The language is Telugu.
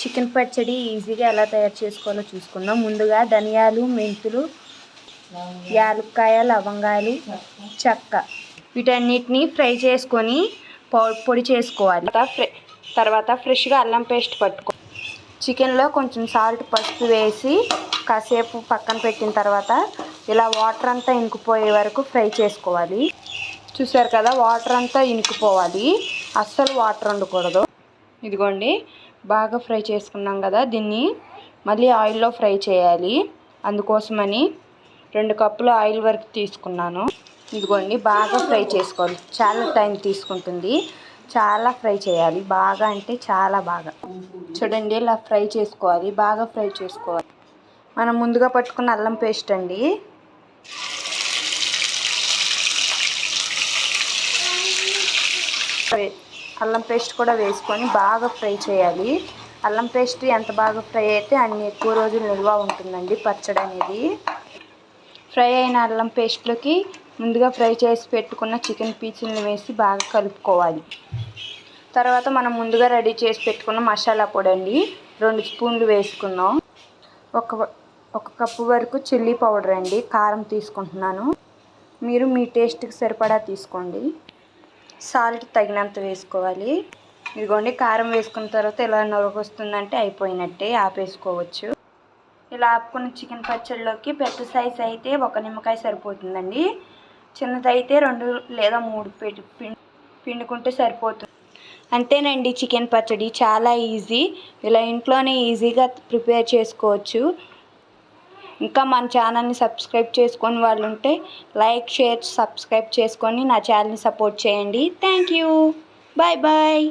చికెన్ పచ్చడి ఈజీగా ఎలా తయారు చేసుకోవాలో చూసుకుందాం. ముందుగా ధనియాలు, మెంతులు, యాలక్కాయ, లవంగాలు, చెక్క వీటన్నిటిని ఫ్రై చేసుకొని పొడి చేసుకోవాలి. తర్వాత ఫ్రెష్గా అల్లం పేస్ట్ పట్టుకో. చికెన్లో కొంచెం సాల్ట్, పసుపు వేసి కాసేపు పక్కన పెట్టిన తర్వాత ఇలా వాటర్ అంతా ఇంకిపోయే వరకు ఫ్రై చేసుకోవాలి. చూసారు కదా, వాటర్ అంతా ఇంకిపోవాలి, అస్సలు వాటర్ ఉండకూడదు. ఇదిగోండి, బాగా ఫ్రై చేసుకున్నాం కదా, దీన్ని మళ్ళీ ఆయిల్లో ఫ్రై చేయాలి. అందుకోసమని 2 కప్పుల ఆయిల్ వరకు తీసుకున్నాను. ఇదిగోండి, బాగా ఫ్రై చేసుకోవాలి. చాలా టైం తీసుకుంటుంది, చాలా ఫ్రై చేయాలి, బాగా అంటే చాలా బాగా. చూడండి, ఇలా ఫ్రై చేసుకోవాలి, బాగా ఫ్రై చేసుకోవాలి. మనం ముందుగా పట్టుకున్న అల్లం పేస్ట్ అండి, అల్లం పేస్ట్ కూడా వేసుకొని బాగా ఫ్రై చేయాలి. అల్లం పేస్ట్ ఎంత బాగా ఫ్రై అయితే అన్ని ఎక్కువ రోజులు నిల్వ ఉంటుందండి పచ్చడి అనేది. ఫ్రై అయిన అల్లం పేస్ట్లోకి ముందుగా ఫ్రై చేసి పెట్టుకున్న చికెన్ పీసులను వేసి బాగా కలుపుకోవాలి. తర్వాత మనం ముందుగా రెడీ చేసి పెట్టుకున్న మసాలా పొడి అండి, 2 స్పూన్లు వేసుకుందాం. ఒక కప్పు వరకు చిల్లీ పౌడర్ అండి, కారం తీసుకుంటున్నాను. మీరు మీ టేస్ట్కి సరిపడా తీసుకోండి. సాల్ట్ తగినంత వేసుకోవాలి. ఇదిగోండి, కారం వేసుకున్న తర్వాత ఇలా నొరగొస్తుందంటే అయిపోయినట్టే, ఆపేసుకోవచ్చు. ఇలా ఆపుకున్న చికెన్ పచ్చడిలోకి పెద్ద సైజ్ అయితే 1 నిమ్మకాయ సరిపోతుందండి, చిన్నదైతే 2 లేదా 3 పిండుకుంటే సరిపోతుంది. అంతేనండి, చికెన్ పచ్చడి చాలా ఈజీ. ఇలా ఇంట్లోనే ఈజీగా ప్రిపేర్ చేసుకోవచ్చు. ఇంకా మన ఛానల్ని సబ్స్క్రైబ్ చేసుకొని వాళ్ళు ఉంటే లైక్, షేర్, సబ్స్క్రైబ్ చేసుకొని నా ఛానల్ని సపోర్ట్ చేయండి. Thank you. Bye bye.